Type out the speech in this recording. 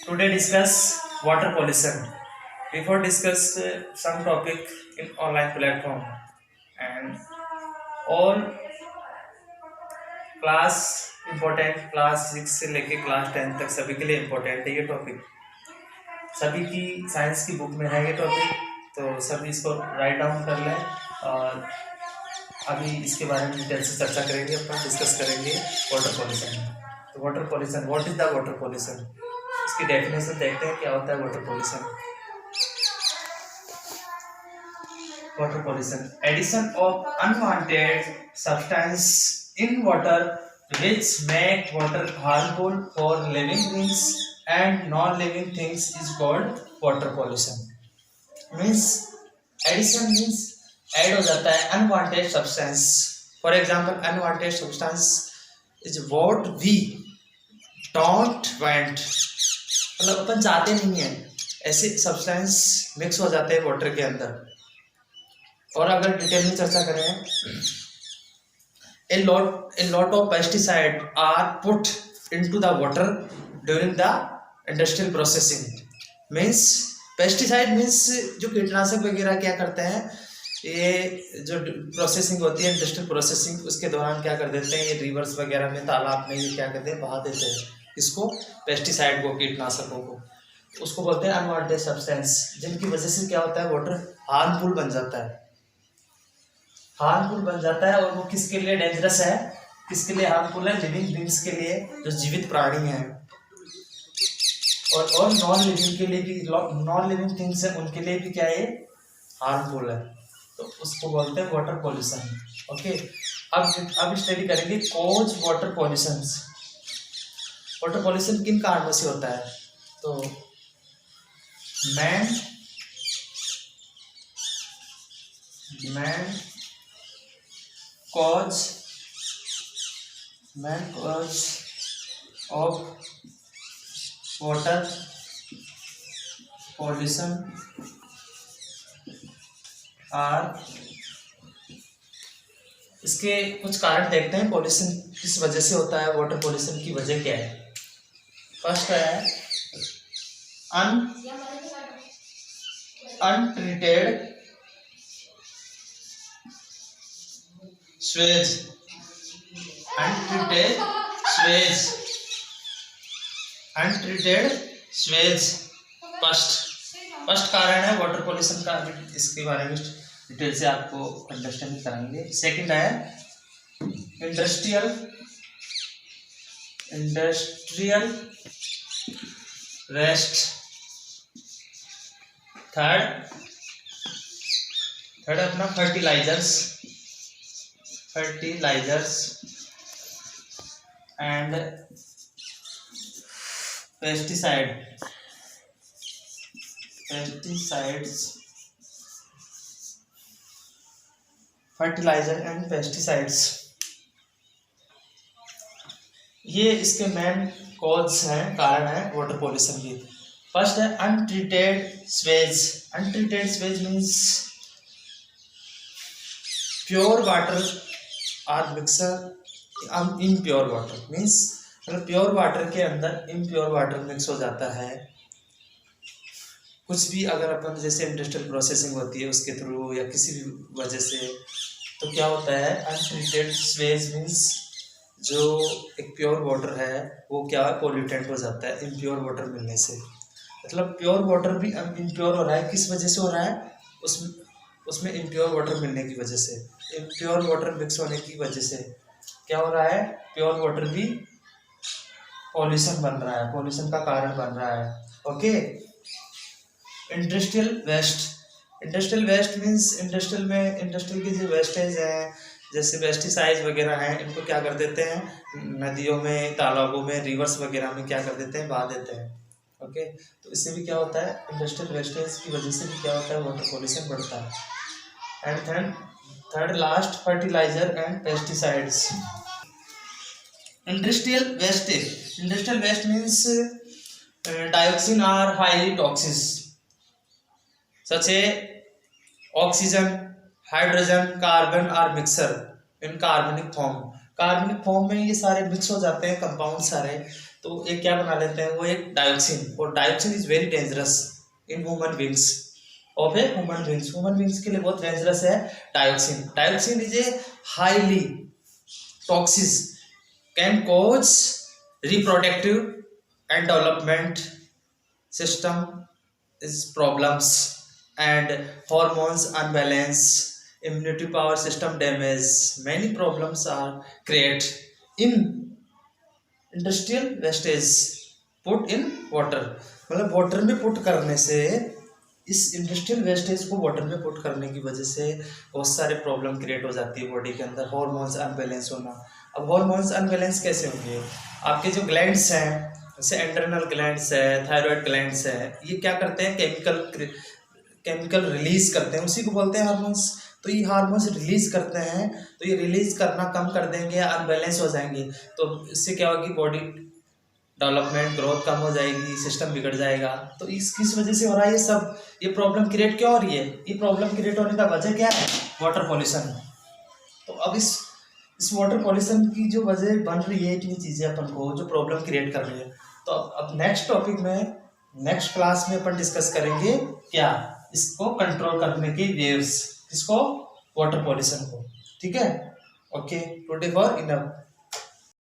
Today discuss water pollution. Before discuss some topic in online platform and all class important class 6 से लेके class 10 तक सभी के लिए इम्पोर्टेंट है ये टॉपिक। सभी की साइंस की बुक में है ये टॉपिक, तो सभी इसको राइट डाउन कर लें और अभी इसके बारे में डिटेल से चर्चा करेंगे, अपन डिस्कस करेंगे वाटर पॉल्यूशन। तो water pollution, what is the water pollution, इसकी डेफिनेशन देखते हैं क्या होता है water pollution. Water pollution: addition of unwanted substance in water which make water harmful for living beings and non-living things is called water pollution. Means addition means add हो जाता है unwanted substance. For example, unwanted substance is what we don't want. मतलब अपन चाहते नहीं है ऐसे substance mix हो जाते हैं वाटर के अंदर। और अगर डिटेल में चर्चा करें, a lot of pesticide are put into the water during the industrial processing. Means pesticide means जो कीटनाशक वगैरह क्या करते हैं, ये जो प्रोसेसिंग होती है इंडस्ट्रियल प्रोसेसिंग, उसके दौरान क्या कर देते हैं, ये रिवर्स वगैरह में तालाब में ये क्या करते हैं, बहा देते हैं इसको, पेस्टिसाइड को, कीटनाशकों को। उसको बोलते हैं अनवांटेड सब्सटेंस, जिनकी वजह से क्या होता है वाटर हार्मफुल बन जाता है। हार्मफुल बन जाता है और वो किसके लिए डेंजरस है, किसके लिए हार्मफुल है, लिविंग बींग्स के लिए, जो जीवित प्राणी हैं, और नॉन लिविंग के लिए भी, नॉन लिविंग थिंग्स है उनके लिए भी क्या है, हार्मफुल है। तो उसको बोलते हैं वाटर पॉल्यूशन। ओके, अब स्टडी करेंगे cause water pollution. Water pollution किन कारणों से होता है, तो man cause of water pollution are, इसके कुछ कारण देखते हैं, पॉल्यूशन किस वजह से होता है, वाटर पॉल्यूशन की वजह क्या है। फर्स्ट है untreated sewage. Untreated Suez first कारण है वाटर पॉल्यूशन का। इसके बारे में डिटेल से आपको अंडरस्टैंड कराएंगे। सेकंड है इंडस्ट्रियल वेस्ट। थर्ड अपना fertilisers and pesticides. Fertiliser and pesticides, ये इसके मेन कॉज हैं, कारण है वाटर पॉल्यूशन की। फर्स्ट है untreated sewage. Untreated sewage means pure water are mixer impure water. Means मतलब प्योर वाटर के अंदर इम्प्योर वाटर मिक्स हो जाता है। कुछ भी अगर अपन जैसे इंडस्ट्रियल प्रोसेसिंग होती है उसके थ्रू या किसी भी वजह से, तो क्या होता है अनट्रीटेड स्वेज मीन्स जो एक प्योर वाटर है वो क्या पॉल्यूटेंट हो जाता है इम्प्योर वाटर मिलने से। मतलब प्योर वाटर भी इम्प्योर हो रहा है, किस वजह से हो रहा है, उसमें इम्प्योर वाटर मिलने की वजह से, इम्प्योर वाटर मिक्स होने की वजह से क्या हो रहा है, प्योर वाटर भी पॉल्यूशन बन रहा है, पॉल्यूशन का कारण बन रहा है। Okay, industrial waste means industrial की जो वेस्टेज है, जैसे पेस्टिसाइड वगैरह हैं, इनको क्या कर देते हैं, नदियों में, तालाबों में, रिवर्स वगैरह में क्या कर देते हैं, बहा देते हैं। ओके, तो इससे भी क्या होता है, इंडस्ट्रियल वेस्टेज की वजह से भी क्या होता है, वाटर पॉल्यूशन बढ़ता है। And third last fertiliser and pesticides. Industrial waste means dioxin are highly toxic, such a oxygen, hydrogen, carbon are mixer in कार्बनिक फॉर्म। कार्बनिक फॉर्म में ये सारे मिक्स हो जाते हैं कंपाउंड सारे, तो एक क्या बना लेते हैं, वो एक डायोक्सिन, और dioxin is very dangerous in human beings of a human beings के लिए बहुत डेंजरस है dioxin. Dioxin is a highly toxins, can cause reproductive and development system is problems and hormones unbalance, immunity power system damage, many problems are created in industrial wastage put in water। मतलब water में put करने से, इस industrial wastage को water में put करने की वजह से बहुत सारे प्रॉब्लम क्रिएट हो जाती है बॉडी के अंदर, हार्मोन्स अनबैलेंस होना। अब हार्मोन्स अनबैलेंस कैसे होंगे, आपके जो ग्लैंड्स हैं, जैसे एंड्रेनल ग्लैंड्स है, थायराइड ग्लैंड्स है, ये क्या करते हैं, केमिकल रिलीज करते हैं, उसी को बोलते हैं हार्मोन्स। तो ये हार्मोन्स रिलीज करते हैं, तो ये रिलीज करना कम कर देंगे, अनबैलेंस हो जाएंगे, तो इससे क्या होगी, बॉडी डेवलपमेंट ग्रोथ कम हो जाएगी, सिस्टम बिगड़ जाएगा। तो इस किस वजह से हो रहा है ये सब, ये प्रॉब्लम क्रिएट क्यों हो रही है, ये प्रॉब्लम क्रिएट होने का वजह क्या है, वाटर पॉल्यूशन। तो अब इस वाटर पॉल्यूशन की जो वजह बन रही है, इतनी चीज़ें अपन को जो प्रॉब्लम क्रिएट कर रही है। तो अब नेक्स्ट टॉपिक में, नेक्स्ट क्लास में अपन डिस्कस करेंगे क्या, इसको कंट्रोल करने की वेव्स, इसको वाटर पॉल्यूशन को। ठीक है, ओके, टुडे फॉर इनफ।